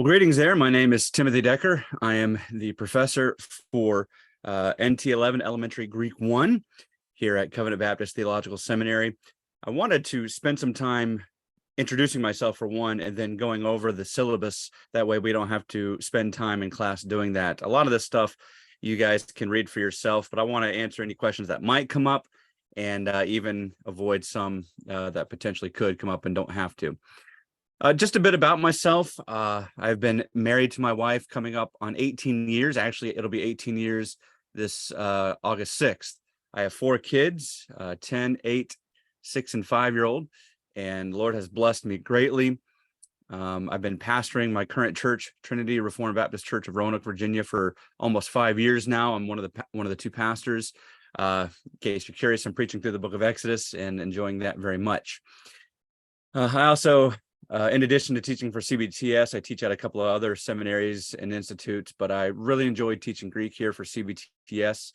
Well, greetings there. My name is Timothy Decker. I am the professor for NT11 Elementary Greek I here at Covenant Baptist Theological Seminary. I wanted to spend some time introducing myself for one, and then going over the syllabus. That way we don't have to spend time in class doing that. A lot of this stuff you guys can read for yourself, but I want to answer any questions that might come up and even avoid some that potentially could come up and don't have to. Just a bit about myself. I've been married to my wife coming up on 18 years. Actually, it'll be 18 years this August 6th. I have 4 kids, 10, 8, 6, and 5-year-old, and the Lord has blessed me greatly. I've been pastoring my current church, Trinity Reformed Baptist Church of Roanoke, Virginia, for almost 5 years now. I'm one of the 2 pastors. In case you're curious, I'm preaching through the book of Exodus and enjoying that very much. I also in addition to teaching for CBTS, I teach at a couple of other seminaries and institutes, but I really enjoyed teaching Greek here for CBTS.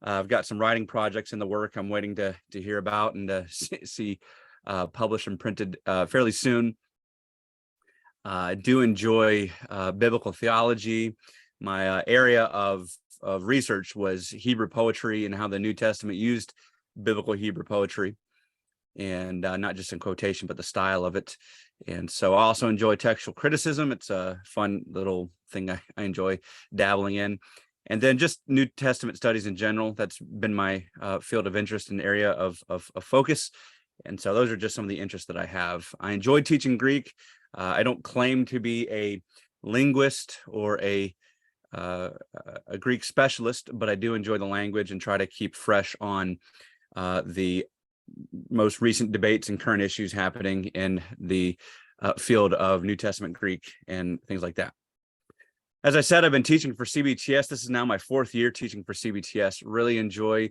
I've got some writing projects in the work I'm waiting to hear about and to see published and printed fairly soon. I do enjoy biblical theology. My area of research was Hebrew poetry and how the New Testament used biblical Hebrew poetry, and not just in quotation, but the style of it. And so I also enjoy textual criticism. It's a fun little thing I enjoy dabbling in. And then just New Testament studies in general. That's been my field of interest and area of focus. And so those are just some of the interests that I have. I enjoy teaching Greek. I don't claim to be a linguist or a Greek specialist, but I do enjoy the language and try to keep fresh on the most recent debates and current issues happening in the field of New Testament Greek and things like that. As I said, I've been teaching for CBTS. This is now my 4th year teaching for CBTS. Really enjoy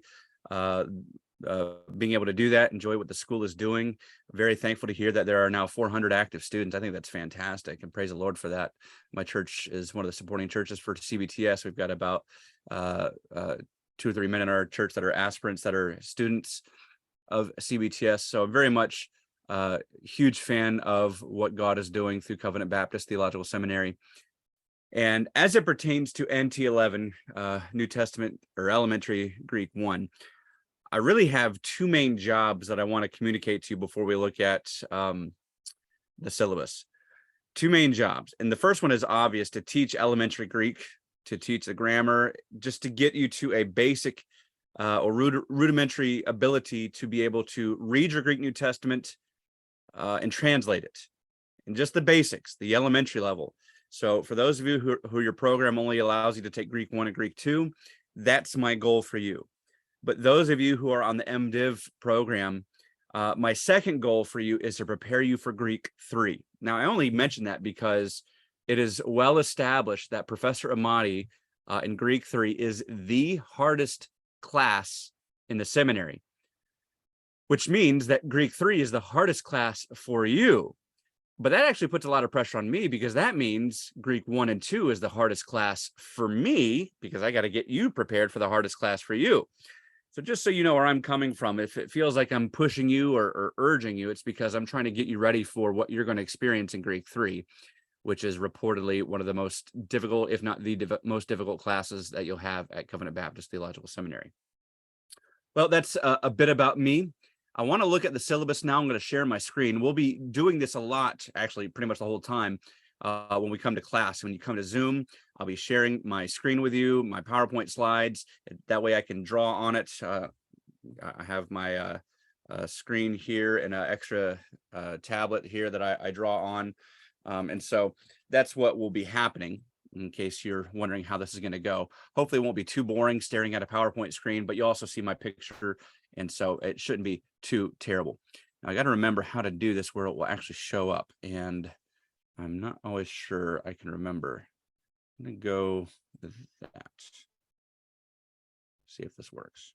being able to do that, enjoy what the school is doing. Very thankful to hear that there are now 400 active students. I think that's fantastic, and praise the Lord for that. My church is one of the supporting churches for CBTS. We've got about 2 or 3 men in our church that are aspirants, that are students of CBTS. So very much huge fan of what God is doing through Covenant Baptist Theological Seminary. And as it pertains to NT11, New Testament or Elementary Greek I really have 2 main jobs that I want to communicate to you before we look at the syllabus. 2 main jobs. And the first one is obvious: to teach elementary Greek, to teach the grammar, just to get you to a basic or rudimentary ability to be able to read your Greek New Testament and translate it, and just the basics, the elementary level. So for those of you who your program only allows you to take Greek I and Greek II, that's my goal for you. But those of you who are on the MDiv program, my second goal for you is to prepare you for Greek III. Now, I only mention that because it is well established that Professor Amati in Greek III is the hardest class in the seminary, which means that Greek III is the hardest class for you. But that actually puts a lot of pressure on me, because that means Greek I and II is the hardest class for me, because I got to get you prepared for the hardest class for you. So just so you know where I'm coming from, if it feels like I'm pushing you or urging you, it's because I'm trying to get you ready for what you're going to experience in Greek III, which is reportedly one of the most difficult, if not the most difficult classes that you'll have at Covenant Baptist Theological Seminary. Well, that's a bit about me. I want to look at the syllabus now. I'm going to share my screen. We'll be doing this a lot, actually, pretty much the whole time when we come to class. When you come to Zoom, I'll be sharing my screen with you, my PowerPoint slides. That way I can draw on it. I have my screen here and an extra tablet here that I draw on. And so that's what will be happening, in case you're wondering how this is going to go. Hopefully it won't be too boring staring at a PowerPoint screen, but you also see my picture, and so it shouldn't be too terrible. Now, I got to remember how to do this where it will actually show up, and I'm not always sure I can remember. I'm going to go with that. See if this works.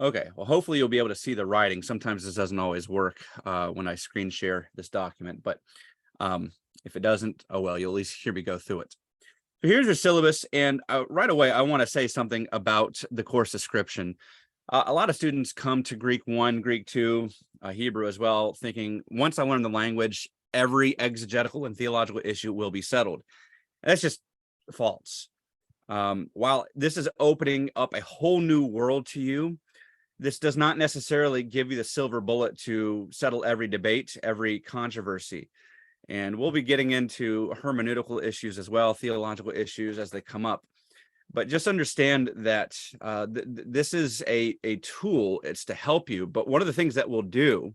Okay, well, hopefully you'll be able to see the writing. Sometimes this doesn't always work when I screen share this document, but if it doesn't, oh well, you'll at least hear me go through it. So here's your syllabus, and right away I want to say something about the course description. A lot of students come to Greek I, Greek II, Hebrew as well, thinking once I learn the language, every exegetical and theological issue will be settled. And that's just false. While this is opening up a whole new world to you, this does not necessarily give you the silver bullet to settle every debate, every controversy. And we'll be getting into hermeneutical issues as well, theological issues as they come up. But just understand that this is a tool. It's to help you. But one of the things that we'll do,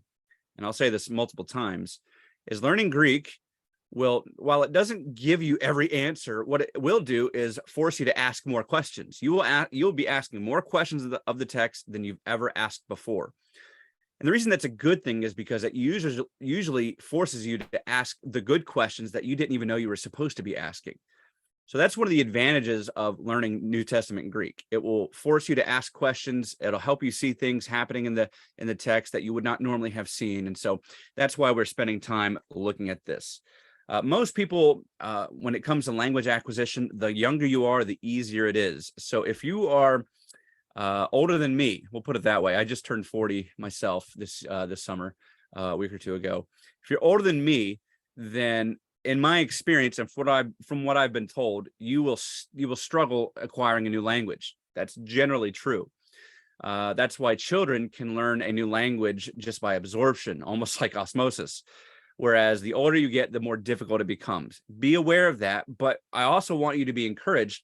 and I'll say this multiple times, is learning Greek will, while it doesn't give you every answer, what it will do is force you to ask more questions. You'll be asking more questions of the text than you've ever asked before. And the reason that's a good thing is because it usually forces you to ask the good questions that you didn't even know you were supposed to be asking. So that's one of the advantages of learning New Testament Greek. It will force you to ask questions. It'll help you see things happening in the text that you would not normally have seen. And so that's why we're spending time looking at this. Most people, when it comes to language acquisition, the younger you are, the easier it is. So if you are older than me, we'll put it that way. I just turned 40 myself this summer, a week or two ago. If you're older than me, then in my experience and from what I've been told, you will struggle acquiring a new language. That's generally true. That's why children can learn a new language just by absorption, almost like osmosis. Whereas the older you get, the more difficult it becomes. Be aware of that, but I also want you to be encouraged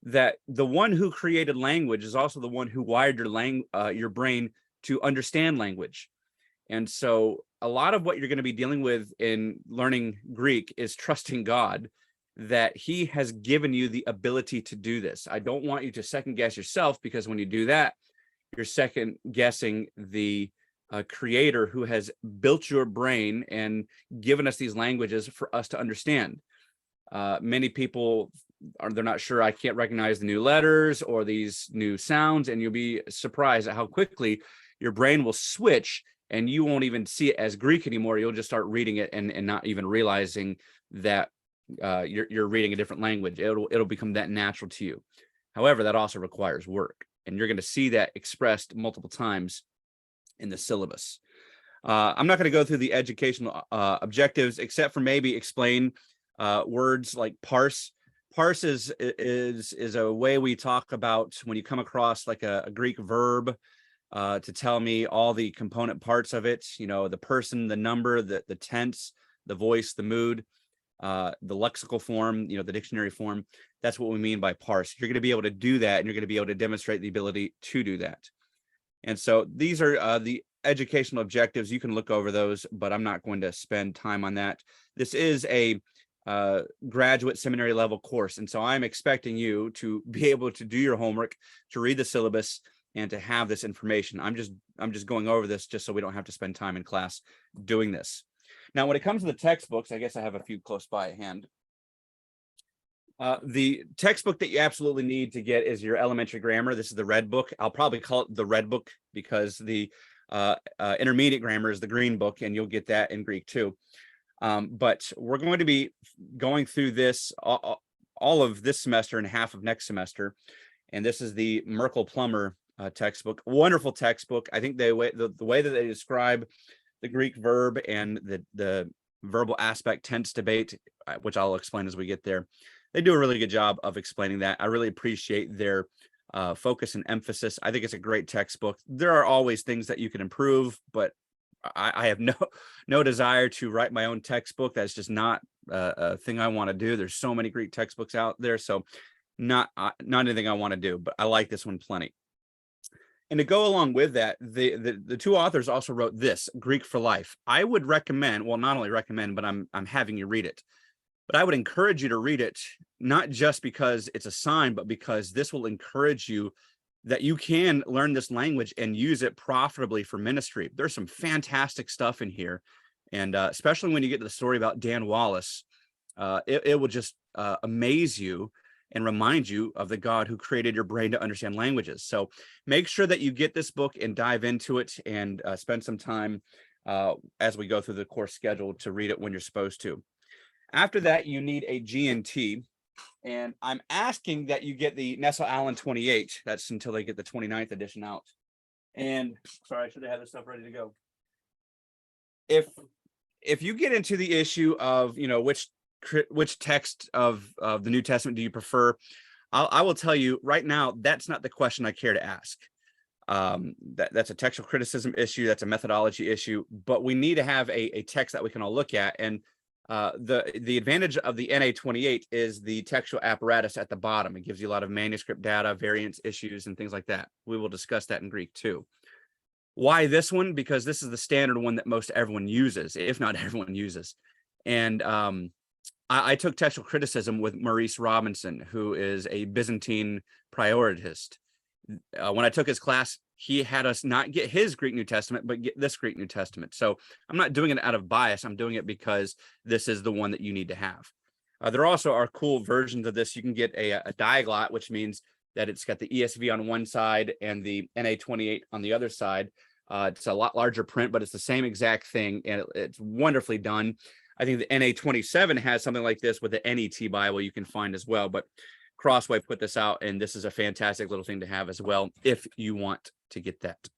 that the one who created language is also the one who wired your brain to understand language. And so a lot of what you're going to be dealing with in learning Greek is trusting God that he has given you the ability to do this. I don't want you to second guess yourself, because when you do that, you're second guessing the creator who has built your brain and given us these languages for us to understand. Many people they're not sure, I can't recognize the new letters or these new sounds, and you'll be surprised at how quickly your brain will switch and you won't even see it as Greek anymore. You'll just start reading it and not even realizing that you're reading a different language. It'll become that natural to you. However, that also requires work, and you're going to see that expressed multiple times in the syllabus. I'm not going to go through the educational objectives, except for maybe explain words like parse. Parse is a way we talk about when you come across like a Greek verb to tell me all the component parts of it, the person, the number, the tense, the voice, the mood, the lexical form, the dictionary form. That's what we mean by parse. You're going to be able to do that, and you're going to be able to demonstrate the ability to do that. And so these are the educational objectives. You can look over those, but I'm not going to spend time on that. This is a graduate seminary level course, and so I'm expecting you to be able to do your homework, to read the syllabus, and to have this information. I'm just going over this just so we don't have to spend time in class doing this. Now, when it comes to the textbooks, I guess I have a few close by at hand. The textbook that you absolutely need to get is your elementary grammar. This is the red book. I'll probably call it the red book because the intermediate grammar is the green book, and you'll get that in Greek too. But we're going to be going through this all of this semester and half of next semester. And this is the Merkel-Plummer textbook. Wonderful textbook. I think the way that they describe the Greek verb and the verbal aspect tense debate, which I'll explain as we get there, they do a really good job of explaining that. I really appreciate their focus and emphasis. I think it's a great textbook. There are always things that you can improve, but I have no desire to write my own textbook. That's just not a thing I want to do. There's so many Greek textbooks out there, so not anything I want to do, but I like this one plenty. And to go along with that, the two authors also wrote this, Greek for Life. I would recommend, well, not only recommend, but I'm having you read it. But I would encourage you to read it, not just because it's a sign, but because this will encourage you that you can learn this language and use it profitably for ministry. There's some fantastic stuff in here. And especially when you get to the story about Dan Wallace, it will just amaze you and remind you of the God who created your brain to understand languages. So make sure that you get this book and dive into it and spend some time as we go through the course schedule to read it when you're supposed to. After that, you need a G&T, and I'm asking that you get the Nessel Allen 28. That's until they get the 29th edition out. And sorry, I should have had this stuff ready to go. If if you get into the issue of, which text of the New Testament do you prefer, I will tell you right now, that's not the question I care to ask. That's a textual criticism issue. That's a methodology issue. But we need to have a text that we can all look at. And the advantage of the NA28 is the textual apparatus at the bottom. It gives you a lot of manuscript data, variance issues, and things like that. We will discuss that in Greek too. Why this one? Because this is the standard one that most everyone uses, if not everyone uses. And I took textual criticism with Maurice Robinson, who is a Byzantine prioritist. When I took his class, he had us not get his Greek New Testament, but get this Greek New Testament. So I'm not doing it out of bias. I'm doing it because this is the one that you need to have. There also are cool versions of this. You can get a diaglot, which means that it's got the ESV on one side and the NA28 on the other side. It's a lot larger print, but it's the same exact thing, and it's wonderfully done. I think the NA27 has something like this with the NET Bible you can find as well, but Crossway put this out, and this is a fantastic little thing to have as well if you want to get that.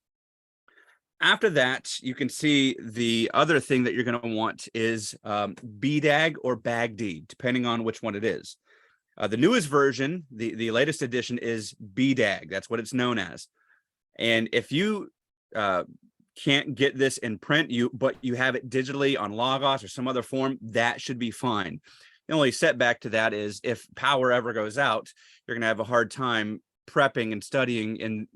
After that, you can see the other thing that you're going to want is BDAG or BAGD, depending on which one it is. The newest version, the latest edition, is BDAG. That's what it's known as. And if you can't get this in print, but you have it digitally on Logos or some other form, that should be fine. The only setback to that is if power ever goes out, you're going to have a hard time prepping and studying in,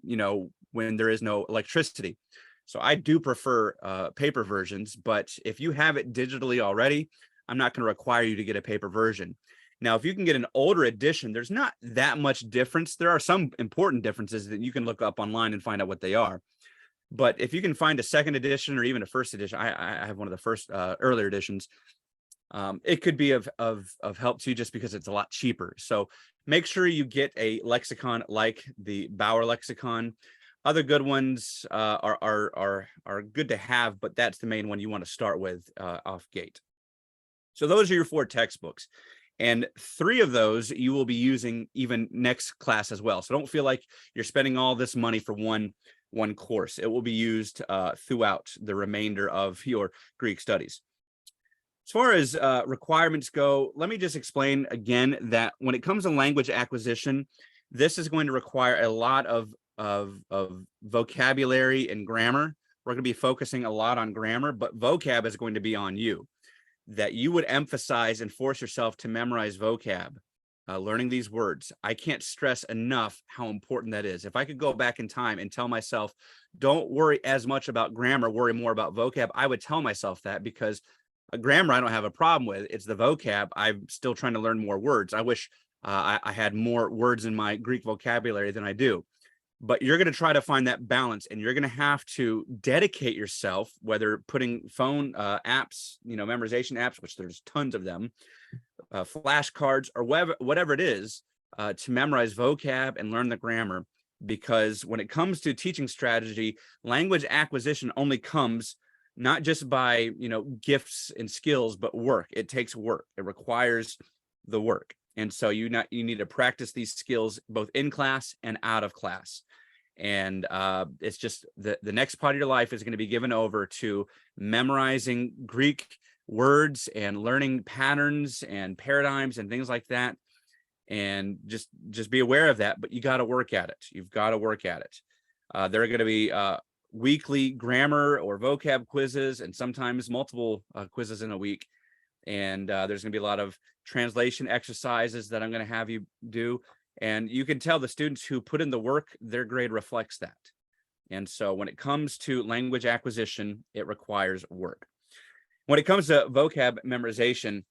when there is no electricity. So I do prefer paper versions, but if you have it digitally already, I'm not going to require you to get a paper version. Now, if you can get an older edition, there's not that much difference. There are some important differences that you can look up online and find out what they are. But if you can find a second edition or even a first edition, I have one of the first earlier editions. It could be of help to you just because it's a lot cheaper. So make sure you get a lexicon like the Bauer lexicon. Other good ones are good to have, but that's the main one you want to start with off gate. So those are your 4 textbooks, and 3 of those you will be using even next class as well. So don't feel like you're spending all this money for one course. It will be used throughout the remainder of your Greek studies. As far as requirements go, let me just explain again that when it comes to language acquisition, this is going to require a lot of vocabulary and grammar. We're going to be focusing a lot on grammar, but vocab is going to be on you. That you would emphasize and force yourself to memorize vocab, learning these words. I can't stress enough how important that is. If I could go back in time and tell myself, don't worry as much about grammar, worry more about vocab, I would tell myself that, because grammar I don't have a problem with. It's the vocab. I'm still trying to learn more words. I wish I had more words in my Greek vocabulary than I do. But you're going to try to find that balance, and you're going to have to dedicate yourself, whether putting phone apps, memorization apps, which there's tons of them, flashcards, or whatever it is, to memorize vocab and learn the grammar. Because when it comes to teaching strategy, language acquisition only comes not just by, gifts and skills, but work. It takes work. It requires the work. And so you need to practice these skills both in class and out of class. And it's just the next part of your life is going to be given over to memorizing Greek words and learning patterns and paradigms and things like that. And just be aware of that, but you got to work at it. You've got to work at it. There are going to be weekly grammar or vocab quizzes, and sometimes multiple quizzes in a week. And there's going to be a lot of translation exercises that I'm going to have you do. And you can tell the students who put in the work, their grade reflects that. And so when it comes to language acquisition, it requires work. When it comes to vocab memorization,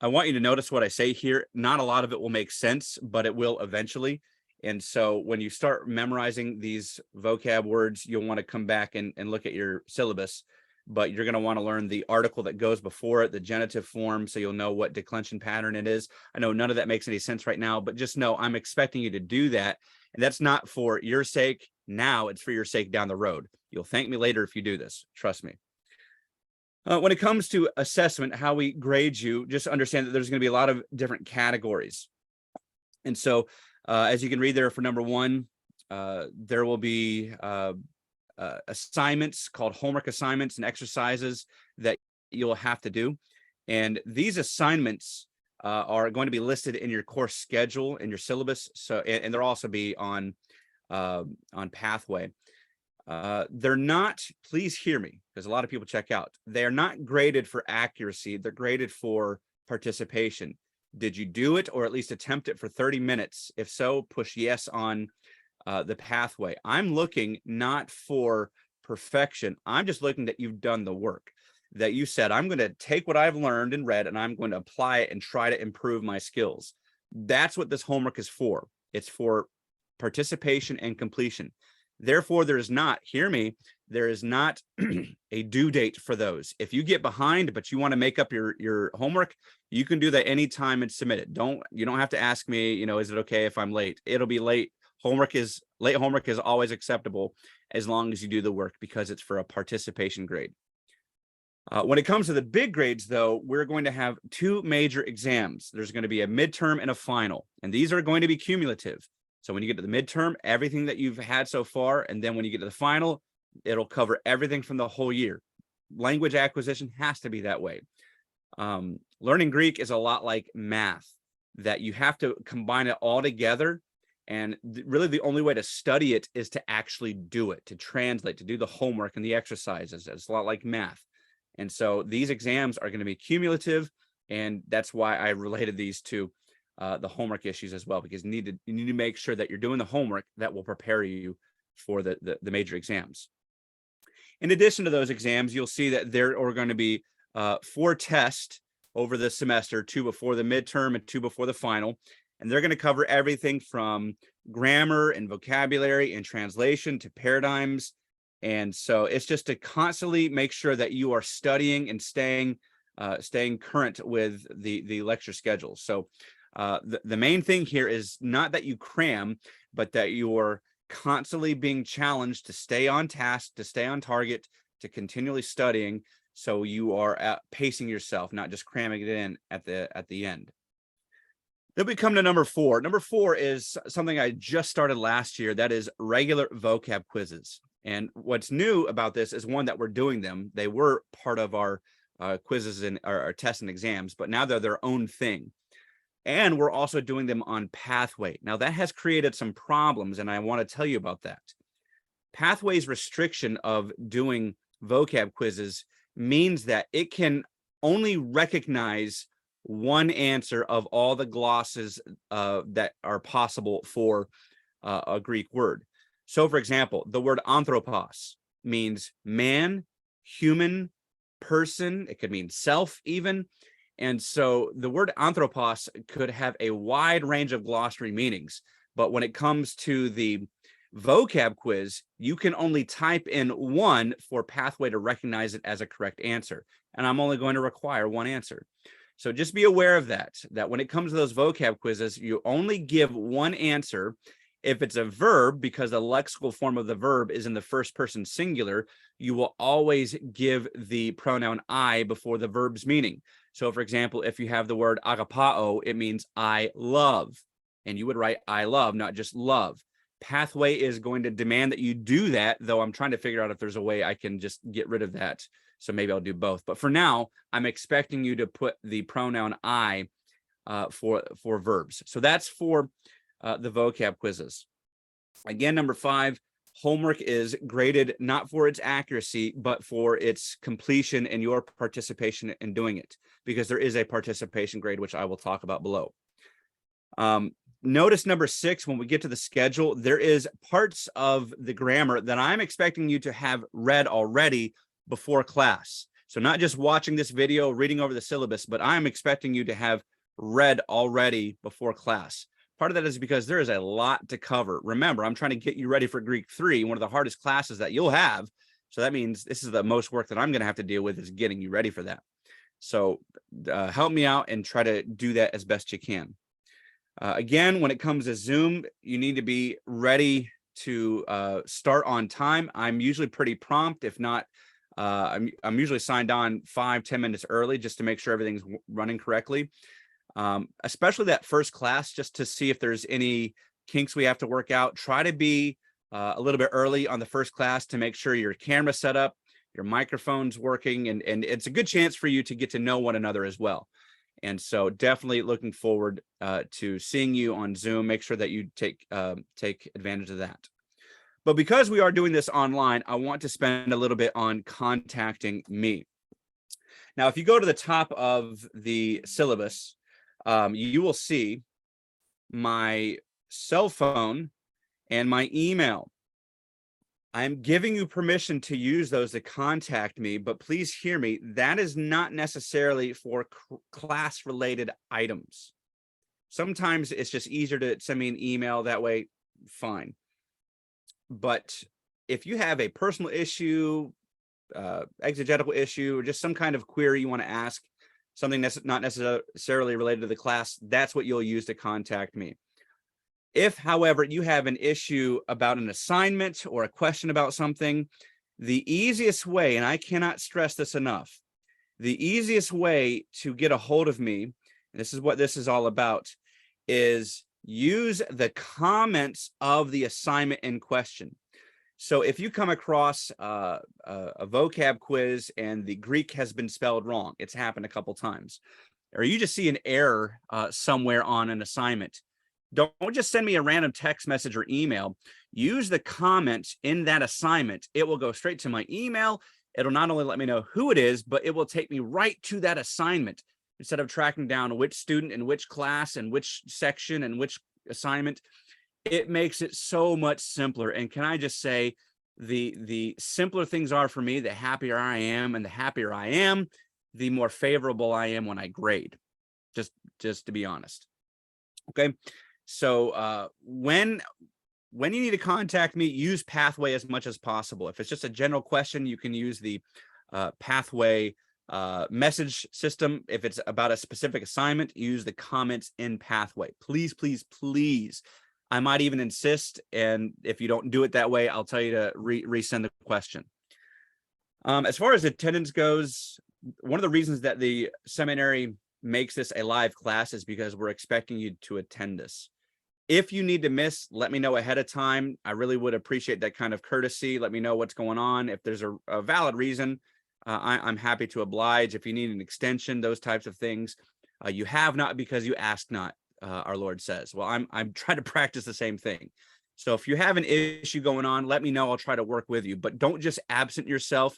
I want you to notice what I say here. Not a lot of it will make sense, but it will eventually. And so when you start memorizing these vocab words, you'll want to come back and look at your syllabus. But you're going to want to learn the article that goes before it, the genitive form, so you'll know what declension pattern it is. I know none of that makes any sense right now, but just know I'm expecting you to do that. And that's not for your sake now, it's for your sake down the road. You'll thank me later if you do this. Trust me. When it comes to assessment, how we grade you, just understand that there's going to be a lot of different categories. And so as you can read there for number 1, there will be assignments called homework assignments and exercises that you'll have to do. And these assignments are going to be listed in your course schedule in your syllabus. So, and they'll also be on Pathway. They're not, please hear me, because a lot of people check out. They're not graded for accuracy. They're graded for participation. Did you do it or at least attempt it for 30 minutes? If so, push yes on the Pathway. I'm looking not for perfection. I'm just looking that you've done the work, that you said, I'm going to take what I've learned and read and I'm going to apply it and try to improve my skills. That's what this homework is for. It's for participation and completion. Therefore, there is not, hear me, there is not a due date for those. If you get behind, but you want to make up your homework, you can do that anytime and submit it. You don't have to ask me, you know, is it okay if I'm late? It'll be late. Late homework is always acceptable as long as you do the work, because it's for a participation grade. When it comes to the big grades, though, we're going to have two major exams. There's going to be a midterm and a final, and these are going to be cumulative. So when you get to the midterm, everything that you've had so far, and then when you get to the final, it'll cover everything from the whole year. Language acquisition has to be that way. Learning Greek is a lot like math, that you have to combine it all together. And really the only way to study it is to actually do it, to translate, to do the homework and the exercises. It's a lot like math. And so these exams are going to be cumulative. And that's why I related these to the homework issues as well, because you need to make sure that you're doing the homework that will prepare you for the major exams. In addition to those exams, you'll see that there are going to be 4 tests over the semester, 2 before the midterm and 2 before the final. And they're going to cover everything from grammar and vocabulary and translation to paradigms. And so it's just to constantly make sure that you are studying and staying current with the lecture schedule. So the main thing here is not that you cram, but that you're constantly being challenged to stay on task, to stay on target, to continually studying. So you are pacing yourself, not just cramming it in at the end. Then we come to number 4. Number 4 is something I just started last year. That is regular vocab quizzes. And what's new about this is, one, that we're doing them. They were part of our quizzes and our tests and exams, but now they're their own thing. And we're also doing them on Pathway. Now that has created some problems, and I want to tell you about that. Pathway's restriction of doing vocab quizzes means that it can only recognize one answer of all the glosses that are possible for a Greek word. So, for example, the word anthropos means man, human, person. It could mean self even. And so the word anthropos could have a wide range of glossary meanings. But when it comes to the vocab quiz, you can only type in one for Pathway to recognize it as a correct answer. And I'm only going to require one answer. So just be aware of that when it comes to those vocab quizzes, you only give one answer. If it's a verb, because the lexical form of the verb is in the first person singular, you will always give the pronoun I before the verb's meaning. So, for example, if you have the word agapao, it means I love. And you would write I love, not just love. Pathway is going to demand that you do that, though I'm trying to figure out if there's a way I can just get rid of that. So maybe I'll do both. But for now, I'm expecting you to put the pronoun I for verbs. So that's for the vocab quizzes. Again, number 5, homework is graded not for its accuracy, but for its completion and your participation in doing it, because there is a participation grade, which I will talk about below. Notice number 6, when we get to the schedule, there is parts of the grammar that I'm expecting you to have read already before class. So not just watching this video, reading over the syllabus, but I'm expecting you to have read already before class. Part of that is because there is a lot to cover. Remember, I'm trying to get you ready for Greek III, one of the hardest classes that you'll have. So that means this is the most work that I'm going to have to deal with, is getting you ready for that. So help me out and try to do that as best you can. Again, when it comes to Zoom, you need to be ready to start on time. I'm usually pretty prompt. If not, I'm usually signed on 5-10 minutes early just to make sure everything's running correctly. Especially that first class, just to see if there's any kinks we have to work out. Try to be a little bit early on the first class to make sure your camera's set up, your microphone's working, and it's a good chance for you to get to know one another as well. And so definitely looking forward to seeing you on Zoom. Make sure that you take advantage of that. But because we are doing this online, I want to spend a little bit on contacting me. Now, if you go to the top of the syllabus, you will see my cell phone and my email. I'm giving you permission to use those to contact me, but please hear me. That is not necessarily for class-related items. Sometimes it's just easier to send me an email that way, fine. But if you have a personal issue, exegetical issue, or just some kind of query you want to ask, something that's not necessarily related to the class, that's what you'll use to contact me. If, however, you have an issue about an assignment or a question about something, the easiest way, and I cannot stress this enough, the easiest way to get a hold of me, and this is what this is all about, is use the comments of the assignment in question. So if you come across a vocab quiz and the Greek has been spelled wrong, it's happened a couple times, or you just see an error somewhere on an assignment, don't just send me a random text message or email. Use the comments in that assignment. It will go straight to my email. It'll not only let me know who it is, but it will take me right to that assignment instead of tracking down which student in which class and which section and which assignment. It makes it so much simpler. And can I just say, the simpler things are for me, the happier I am, and the happier I am, the more favorable I am when I grade, just to be honest. Okay. So when you need to contact me, use Pathway as much as possible. If it's just a general question, you can use the Pathway message system. If it's about a specific assignment, use the comments in Pathway. Please, please, please. I might even insist, and if you don't do it that way, I'll tell you to resend the question. As far as attendance goes, one of the reasons that the seminary makes this a live class is because we're expecting you to attend this. If you need to miss, let me know ahead of time. I really would appreciate that kind of courtesy. Let me know what's going on. If there's a valid reason, I'm happy to oblige. If you need an extension, those types of things, you have not because you ask not, our Lord says. Well, I'm trying to practice the same thing. So if you have an issue going on, let me know. I'll try to work with you, but don't just absent yourself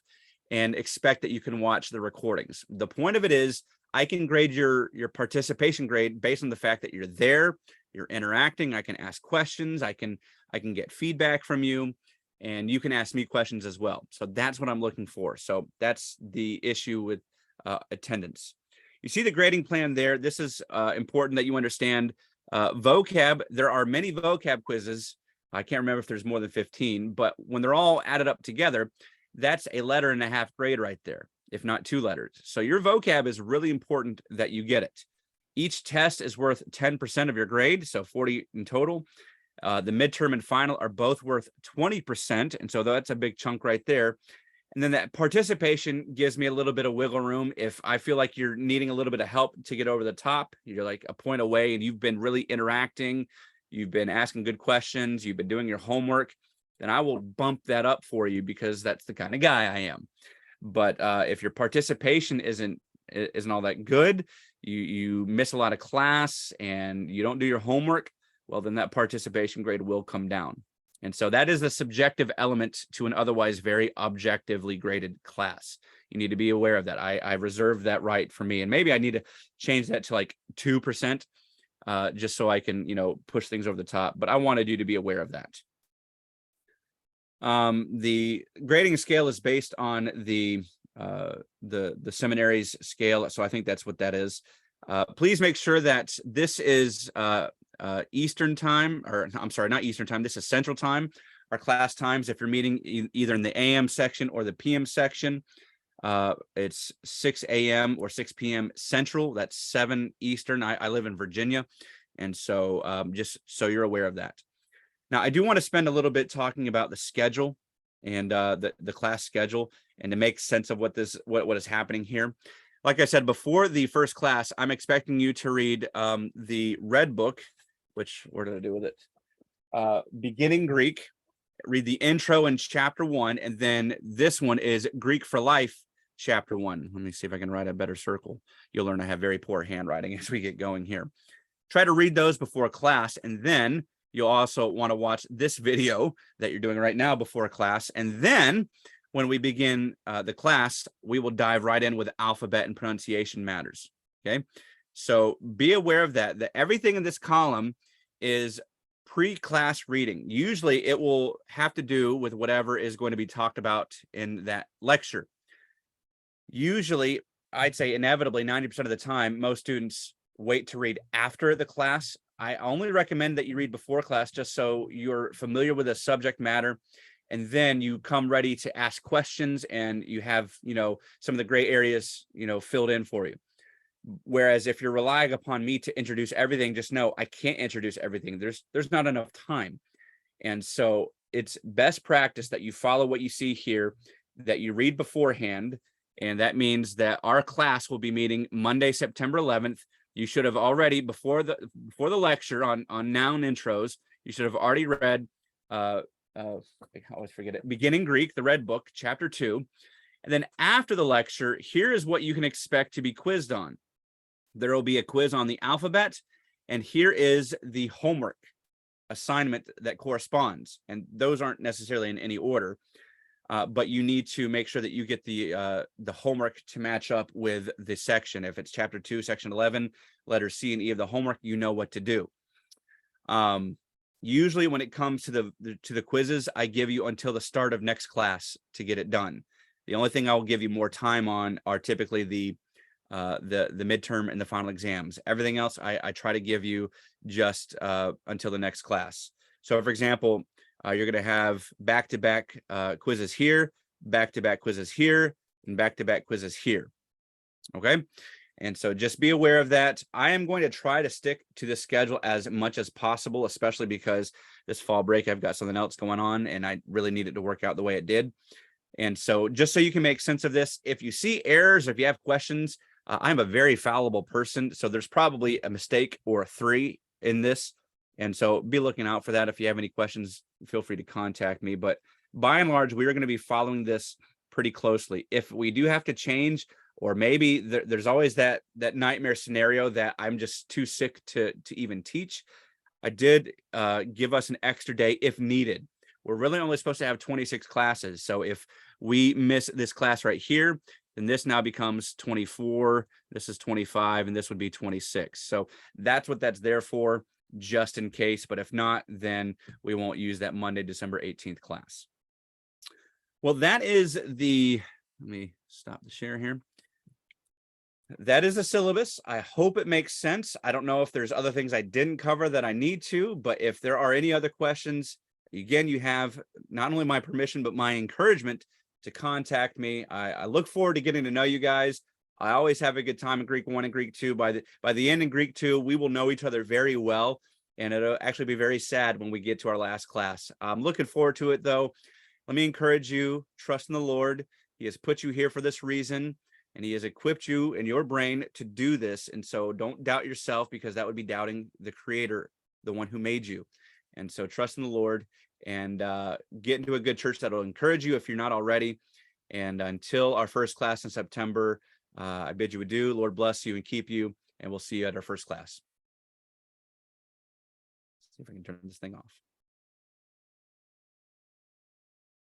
and expect that you can watch the recordings. The point of it is, I can grade your participation grade based on the fact that you're there, you're interacting. I can ask questions. I can get feedback from you, and you can ask me questions as well. So that's what I'm looking for. So that's the issue with attendance. You see the grading plan there. This is important that you understand vocab. There are many vocab quizzes. I can't remember if there's more than 15, but when they're all added up together, that's a 1.5 letter grade right there, if not 2 letters. So your vocab is really important that you get it. Each test is worth 10% of your grade, so 40 in total. The midterm and final are both worth 20%, and so that's a big chunk right there. And then that participation gives me a little bit of wiggle room. If I feel like you're needing a little bit of help to get over the top, you're like a point away and you've been really interacting, you've been asking good questions, you've been doing your homework, then I will bump that up for you because that's the kind of guy I am. But if your participation isn't all that good, you miss a lot of class and you don't do your homework, well, then that participation grade will come down. And so that is the subjective element to an otherwise very objectively graded class. You need to be aware of that. I reserve that right for me. And maybe I need to change that to like 2%, just so I can, push things over the top. But I wanted you to be aware of that. The grading scale is based on the seminary's scale. So I think that's what that is. Please make sure that this is Eastern time, or I'm sorry, not Eastern time. This is Central time. Our class times, if you're meeting either in the AM section or the PM section, it's 6 a.m. or 6 p.m. Central. That's 7 Eastern. I live in Virginia. And so just so you're aware of that. Now, I do want to spend a little bit talking about the schedule and the class schedule, and to make sense of what is happening here. Like I said, before the first class, I'm expecting you to read the red book, which, where did I do with it? Beginning Greek. read the intro in chapter 1, and then this one is Greek for Life, chapter 1. Let me see if I can write a better circle. You'll learn I have very poor handwriting as we get going here. Try to read those before class, and then you'll also want to watch this video that you're doing right now before class. And then when we begin the class, we will dive right in with alphabet and pronunciation matters. Okay, so be aware of that everything in this column is pre-class reading. Usually it will have to do with whatever is going to be talked about in that lecture. Usually, I'd say inevitably 90% of the time, most students wait to read after the class. I only recommend that you read before class just so you're familiar with the subject matter, and then you come ready to ask questions and you have, some of the gray areas, filled in for you. Whereas if you're relying upon me to introduce everything, just know I can't introduce everything. There's not enough time. And so it's best practice that you follow what you see here, that you read beforehand. And that means that our class will be meeting Monday, September 11th. You should have already, before the lecture on noun intros, you should have already read, I always forget it, Beginning Greek, the Red Book, chapter 2. And then after the lecture, here is what you can expect to be quizzed on. There will be a quiz on the alphabet, and here is the homework assignment that corresponds. And those aren't necessarily in any order, but you need to make sure that you get the homework to match up with the section. If it's chapter 2, section 11, letters C and E of the homework, you know what to do. Usually when it comes to the quizzes, I give you until the start of next class to get it done. The only thing I'll give you more time on are typically the midterm and the final exams. Everything else I try to give you just until the next class. So for example, you're going to have back-to-back quizzes here, back-to-back quizzes here, and back-to-back quizzes here. Okay. And so just be aware of that. I am going to try to stick to the schedule as much as possible, especially because this fall break, I've got something else going on and I really need it to work out the way it did. And so just so you can make sense of this, if you see errors, or if you have questions, I'm a very fallible person. So there's probably a mistake or 3 in this. And so be looking out for that. If you have any questions, feel free to contact me. But by and large, we are going to be following this pretty closely. If we do have to change, or maybe there's always that nightmare scenario that I'm just too sick to even teach, I did give us an extra day if needed. We're really only supposed to have 26 classes. So if we miss this class right here, then this now becomes 24, this is 25, and this would be 26. So that's what that's there for, just in case. But if not, then we won't use that Monday, December 18th class. Well, that is let me stop the share here. That is a syllabus. I hope it makes sense. I don't know if there's other things I didn't cover that I need to, but if there are any other questions, again, you have not only my permission, but my encouragement to contact me. I look forward to getting to know you guys. I always have a good time in Greek 1 and Greek 2. By the end in Greek 2, we will know each other very well, and it'll actually be very sad when we get to our last class. I'm looking forward to it, though. Let me encourage you, trust in the Lord. He has put you here for this reason, and he has equipped you in your brain to do this. And so don't doubt yourself, because that would be doubting the Creator, the one who made you. And so trust in the Lord and get into a good church that will encourage you if you're not already. And until our first class in September, I bid you adieu. Lord bless you and keep you, and we'll see you at our first class. Let's see if I can turn this thing off.